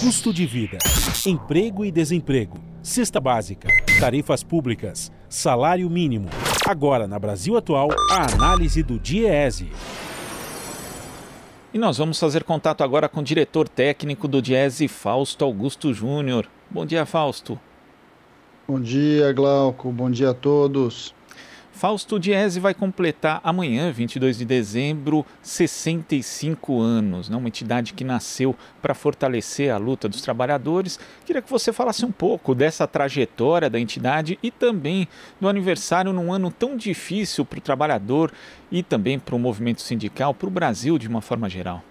Custo de vida, emprego e desemprego, cesta básica, tarifas públicas, salário mínimo. Agora, na Brasil Atual, a análise do DIEESE. E nós vamos fazer contato agora com o diretor técnico do DIEESE, Fausto Augusto Júnior. Bom dia, Fausto. Bom dia, Glauco. Bom dia a todos. Fausto, o DIEESE vai completar amanhã, 22 de dezembro, 65 anos, né? Uma entidade que nasceu para fortalecer a luta dos trabalhadores. Queria que você falasse um pouco dessa trajetória da entidade e também do aniversário num ano tão difícil para o trabalhador e também para o movimento sindical, para o Brasil de uma forma geral.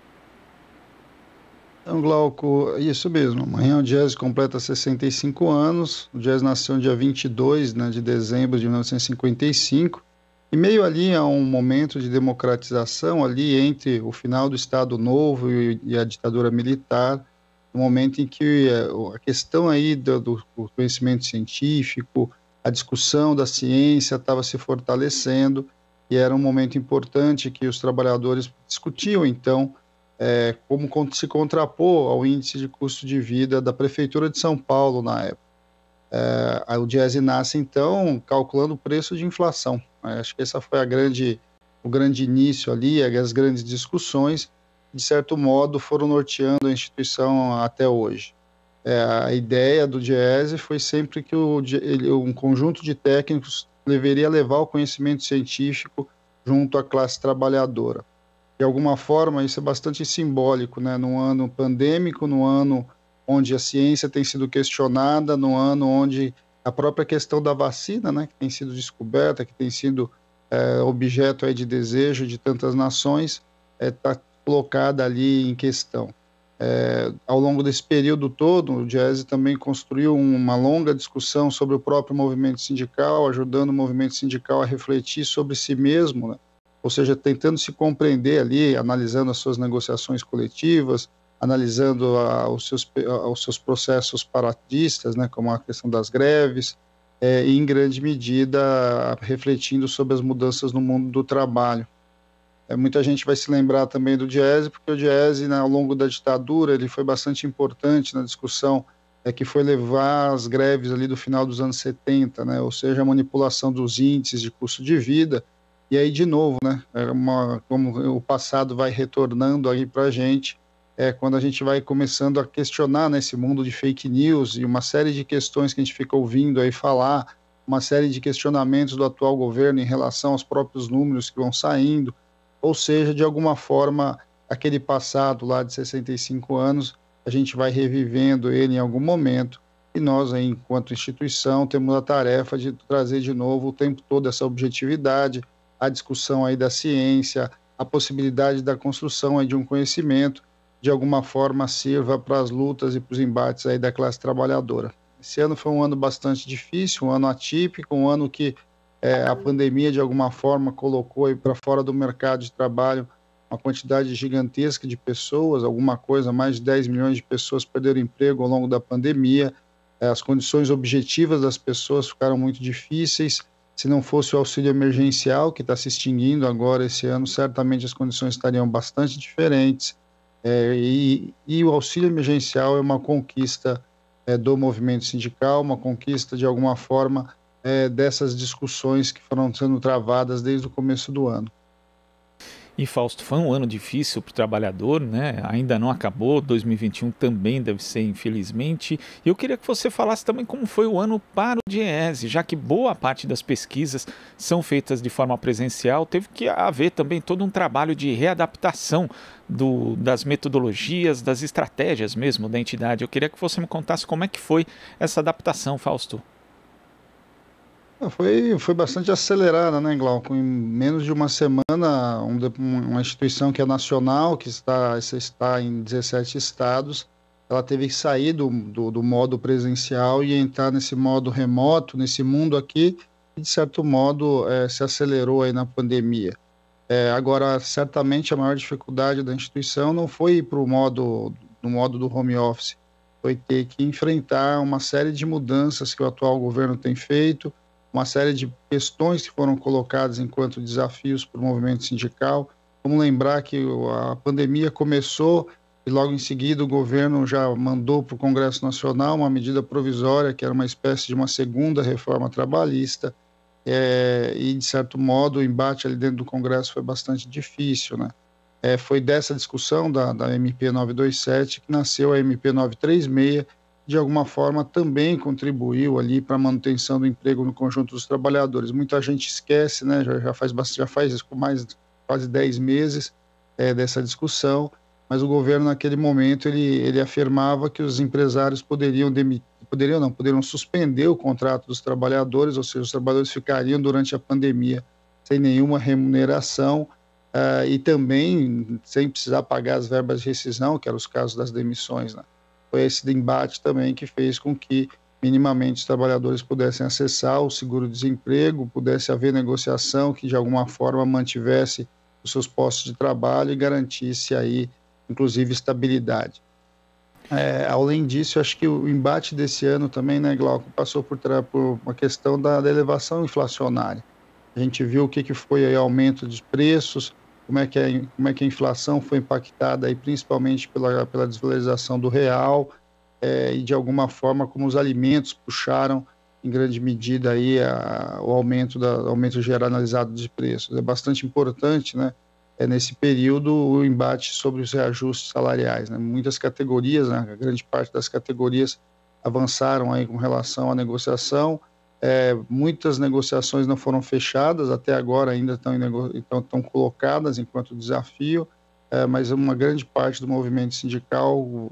Então, Glauco, isso mesmo. Amanhã o DIEESE completa 65 anos. O DIEESE nasceu no dia 22, de dezembro de 1955. E meio ali a um momento de democratização, ali entre o final do Estado Novo e a ditadura militar, um momento em que a questão aí do conhecimento científico, a discussão da ciência estava se fortalecendo, e era um momento importante que os trabalhadores discutiam, então, como se contrapor ao índice de custo de vida da Prefeitura de São Paulo na época. O DIEESE nasce, então, calculando o preço de inflação. Acho que essa foi o grande início ali, as grandes discussões, de certo modo, foram norteando a instituição até hoje. A ideia do DIEESE foi sempre que um conjunto de técnicos deveria levar o conhecimento científico junto à classe trabalhadora. De alguma forma, isso é bastante simbólico, num ano pandêmico, num ano onde a ciência tem sido questionada, num ano onde a própria questão da vacina, que tem sido descoberta, que tem sido objeto aí de desejo de tantas nações, está colocada ali em questão. Ao longo desse período todo, o DIEESE também construiu uma longa discussão sobre o próprio movimento sindical, ajudando o movimento sindical a refletir sobre si mesmo, ou seja, tentando se compreender ali, analisando as suas negociações coletivas, analisando os seus processos paradistas, como a questão das greves, e em grande medida refletindo sobre as mudanças no mundo do trabalho. Muita gente vai se lembrar também do DIEESE, porque o DIEESE, ao longo da ditadura, ele foi bastante importante na discussão que foi levar as greves ali do final dos anos 70, ou seja, a manipulação dos índices de custo de vida. E aí, de novo, como o passado vai retornando aí para a gente, quando a gente vai começando a questionar nesse mundo de fake news e uma série de questões que a gente fica ouvindo aí falar, uma série de questionamentos do atual governo em relação aos próprios números que vão saindo, ou seja, de alguma forma, aquele passado lá de 65 anos, a gente vai revivendo ele em algum momento, e nós, aí, enquanto instituição, temos a tarefa de trazer de novo o tempo todo essa objetividade, a discussão aí da ciência, a possibilidade da construção aí de um conhecimento, de alguma forma sirva para as lutas e para os embates aí da classe trabalhadora. Esse ano foi um ano bastante difícil, um ano atípico, um ano que a pandemia de alguma forma colocou aí para fora do mercado de trabalho uma quantidade gigantesca de pessoas, mais de 10 milhões de pessoas perderam emprego ao longo da pandemia, as condições objetivas das pessoas ficaram muito difíceis. Se não fosse o auxílio emergencial, que está se extinguindo agora esse ano, certamente as condições estariam bastante diferentes. E o auxílio emergencial é uma conquista do movimento sindical, uma conquista, de alguma forma, dessas discussões que foram sendo travadas desde o começo do ano. E, Fausto, foi um ano difícil para o trabalhador, Ainda não acabou, 2021 também deve ser, infelizmente. E eu queria que você falasse também como foi o ano para o DIEESE, já que boa parte das pesquisas são feitas de forma presencial, teve que haver também todo um trabalho de readaptação das metodologias, das estratégias mesmo da entidade. Eu queria que você me contasse como é que foi essa adaptação, Fausto. Foi bastante acelerada, Glauco? Em menos de uma semana, uma instituição que é nacional, que está em 17 estados, ela teve que sair do modo presencial e entrar nesse modo remoto, nesse mundo aqui, e de certo modo se acelerou aí na pandemia. Agora, certamente a maior dificuldade da instituição não foi ir para o modo do home office, foi ter que enfrentar uma série de mudanças que o atual governo tem feito, uma série de questões que foram colocadas enquanto desafios para o movimento sindical. Vamos lembrar que a pandemia começou e logo em seguida o governo já mandou para o Congresso Nacional uma medida provisória, que era uma espécie de uma segunda reforma trabalhista, e de certo modo o embate ali dentro do Congresso foi bastante difícil, né? Foi dessa discussão da MP 927 que nasceu a MP 936, de alguma forma também contribuiu ali para a manutenção do emprego no conjunto dos trabalhadores. Muita gente esquece, né? Já faz mais quase 10 meses dessa discussão, mas o governo naquele momento ele afirmava que os empresários poderiam suspender o contrato dos trabalhadores, ou seja, os trabalhadores ficariam durante a pandemia sem nenhuma remuneração, e também sem precisar pagar as verbas de rescisão, que eram os casos das demissões, né? Foi esse embate também que fez com que minimamente os trabalhadores pudessem acessar o seguro-desemprego, pudesse haver negociação que de alguma forma mantivesse os seus postos de trabalho e garantisse aí, inclusive, estabilidade. Além disso, eu acho que o embate desse ano também, né, Glauco, passou por uma questão da elevação inflacionária. A gente viu o que foi aí aumento de preços, como é que a inflação foi impactada aí, principalmente pela desvalorização do real, e de alguma forma como os alimentos puxaram em grande medida aí o aumento generalizado de preços. É bastante importante, né, nesse período o embate sobre os reajustes salariais, né? Muitas categorias, né, a grande parte das categorias avançaram aí com relação à negociação. Muitas negociações não foram fechadas, até agora ainda estão colocadas enquanto desafio, mas uma grande parte do movimento sindical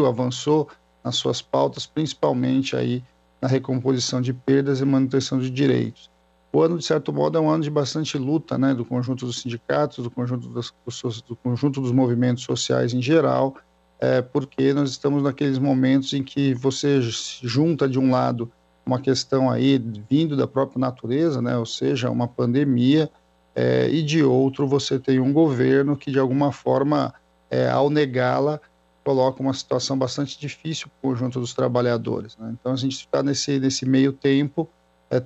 avançou nas suas pautas, principalmente aí na recomposição de perdas e manutenção de direitos. O ano, de certo modo, é um ano de bastante luta, né, do conjunto dos sindicatos, do conjunto dos movimentos sociais em geral, porque nós estamos naqueles momentos em que você junta, de um lado, uma questão aí vindo da própria natureza, né, ou seja, uma pandemia, e de outro você tem um governo que, de alguma forma, ao negá-la, coloca uma situação bastante difícil para o conjunto dos trabalhadores, né? Então a gente está nesse meio tempo,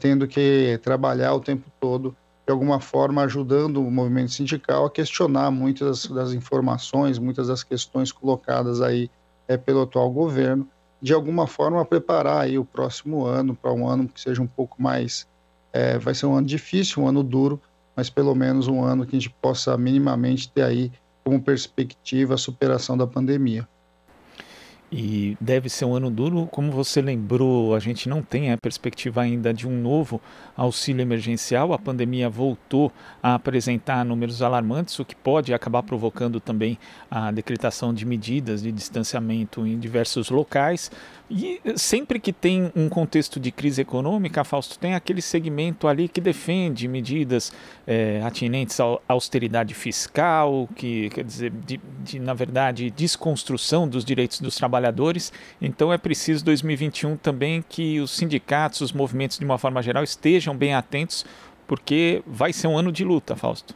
tendo que trabalhar o tempo todo, de alguma forma ajudando o movimento sindical a questionar muitas das informações, muitas das questões colocadas aí pelo atual governo, de alguma forma preparar aí o próximo ano para um ano que seja um pouco mais, vai ser um ano difícil, um ano duro, mas pelo menos um ano que a gente possa minimamente ter aí como perspectiva a superação da pandemia. E deve ser um ano duro, como você lembrou, a gente não tem a perspectiva ainda de um novo auxílio emergencial. A pandemia voltou a apresentar números alarmantes, o que pode acabar provocando também a decretação de medidas de distanciamento em diversos locais. E sempre que tem um contexto de crise econômica, Fausto, tem aquele segmento ali que defende medidas atinentes à austeridade fiscal, que quer dizer, na verdade, desconstrução dos direitos dos trabalhadores. Então é preciso 2021 também que os sindicatos, os movimentos de uma forma geral estejam bem atentos, porque vai ser um ano de luta, Fausto.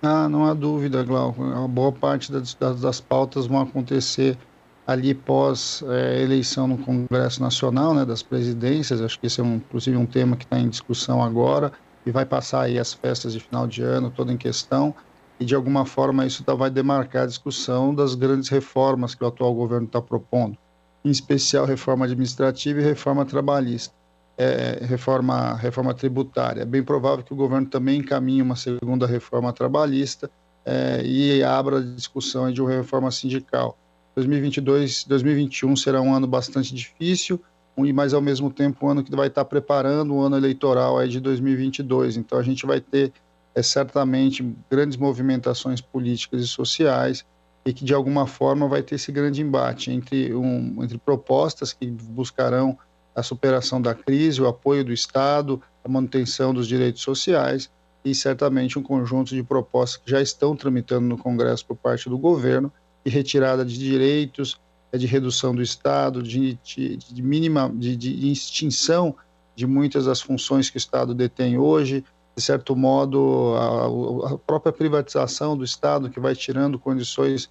Não há dúvida, Glauco. A boa parte das pautas vão acontecer ali pós eleição no Congresso Nacional, né, das presidências. Acho que esse é inclusive um tema que está em discussão agora e vai passar aí as festas de final de ano toda em questão, e de alguma forma isso vai demarcar a discussão das grandes reformas que o atual governo está propondo, em especial reforma administrativa e reforma trabalhista, reforma tributária. É bem provável que o governo também encaminhe uma segunda reforma trabalhista e abra a discussão de uma reforma sindical. 2021 será um ano bastante difícil, mas ao mesmo tempo um ano que vai estar preparando o ano eleitoral aí de 2022. Então a gente vai ter certamente grandes movimentações políticas e sociais, e que de alguma forma vai ter esse grande embate entre propostas que buscarão a superação da crise, o apoio do Estado, a manutenção dos direitos sociais, e certamente um conjunto de propostas que já estão tramitando no Congresso por parte do governo, de retirada de direitos, de redução do Estado, de extinção de muitas das funções que o Estado detém hoje, de certo modo a própria privatização do Estado, que vai tirando condições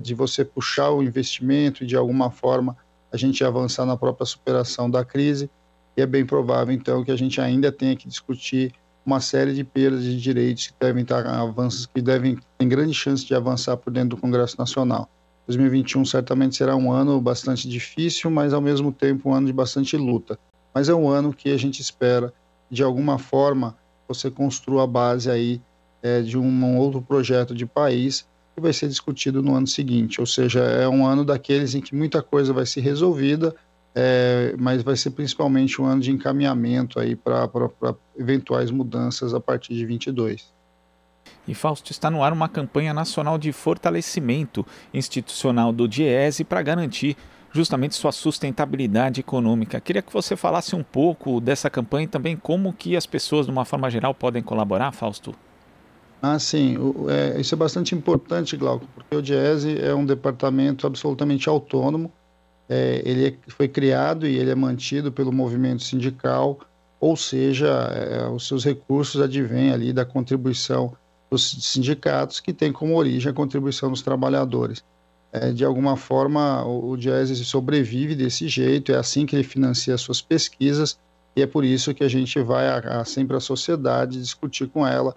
de você puxar o investimento e de alguma forma a gente avançar na própria superação da crise. E é bem provável então que a gente ainda tenha que discutir uma série de perdas de direitos que devem estar avanços, tem grande chance de avançar por dentro do Congresso Nacional. 2021 certamente será um ano bastante difícil, mas ao mesmo tempo um ano de bastante luta. Mas é um ano que a gente espera, de alguma forma, você construa a base aí de um outro projeto de país que vai ser discutido no ano seguinte. Ou seja, é um ano daqueles em que muita coisa vai ser resolvida, mas vai ser principalmente um ano de encaminhamento aí para eventuais mudanças a partir de 22. E Fausto, está no ar uma campanha nacional de fortalecimento institucional do DIEESE para garantir justamente sua sustentabilidade econômica. Queria que você falasse um pouco dessa campanha e também como que as pessoas, de uma forma geral, podem colaborar, Fausto. Sim, isso é bastante importante, Glauco, porque o DIEESE é um departamento absolutamente autônomo. Ele foi criado e ele é mantido pelo movimento sindical, ou seja, os seus recursos advêm ali da contribuição dos sindicatos, que tem como origem a contribuição dos trabalhadores. De alguma forma, o DIEESE sobrevive desse jeito, é assim que ele financia as suas pesquisas, e é por isso que a gente vai sempre à sociedade discutir com ela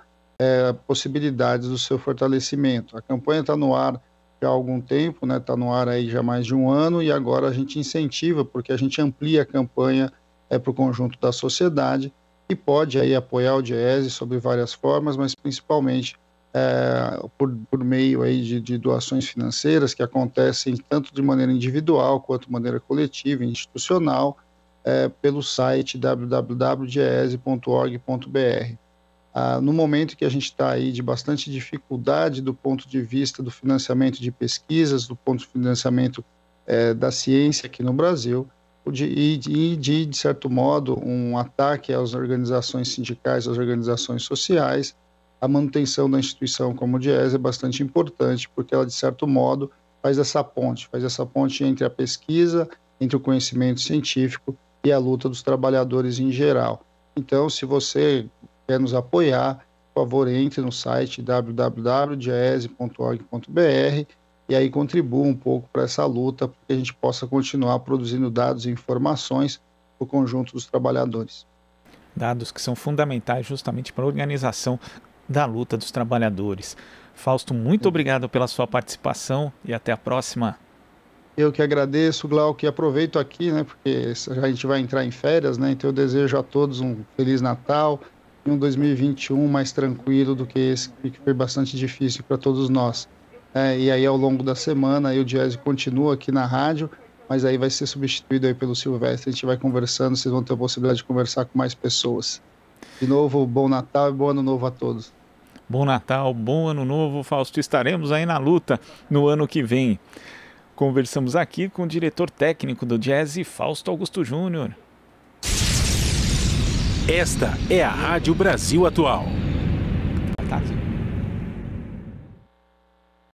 possibilidades do seu fortalecimento. A campanha está no ar já há algum tempo, né? Está no ar aí já há mais de um ano, e agora a gente incentiva, porque a gente amplia a campanha para o conjunto da sociedade, e pode aí apoiar o DIEESE sobre várias formas, mas principalmente por meio aí de doações financeiras que acontecem tanto de maneira individual quanto de maneira coletiva e institucional, pelo site www.diese.org.br. No momento que a gente está aí de bastante dificuldade do ponto de vista do financiamento de pesquisas, do ponto de financiamento da ciência aqui no Brasil, de certo modo, um ataque às organizações sindicais, às organizações sociais, a manutenção da instituição como o DIEESE é bastante importante, porque ela, de certo modo, faz essa ponte entre a pesquisa, entre o conhecimento científico e a luta dos trabalhadores em geral. Então, se você quer nos apoiar, por favor, entre no site www.diese.org.br e aí contribua um pouco para essa luta, para que a gente possa continuar produzindo dados e informações para o conjunto dos trabalhadores. Dados que são fundamentais justamente para a organização da luta dos trabalhadores. Fausto, muito obrigado pela sua participação e até a próxima. Eu que agradeço, Glauco, e aproveito aqui, né, porque a gente vai entrar em férias, né, então eu desejo a todos um Feliz Natal e um 2021 mais tranquilo do que esse, que foi bastante difícil para todos nós. E aí, ao longo da semana, aí o DIEESE continua aqui na rádio, mas aí vai ser substituído aí pelo Silvestre, a gente vai conversando, vocês vão ter a possibilidade de conversar com mais pessoas. De novo, bom Natal e bom Ano Novo a todos. Bom Natal, bom Ano Novo, Fausto. Estaremos aí na luta no ano que vem. Conversamos aqui com o diretor técnico do DIEESE, Fausto Augusto Júnior. Esta é a Rádio Brasil Atual. Tá.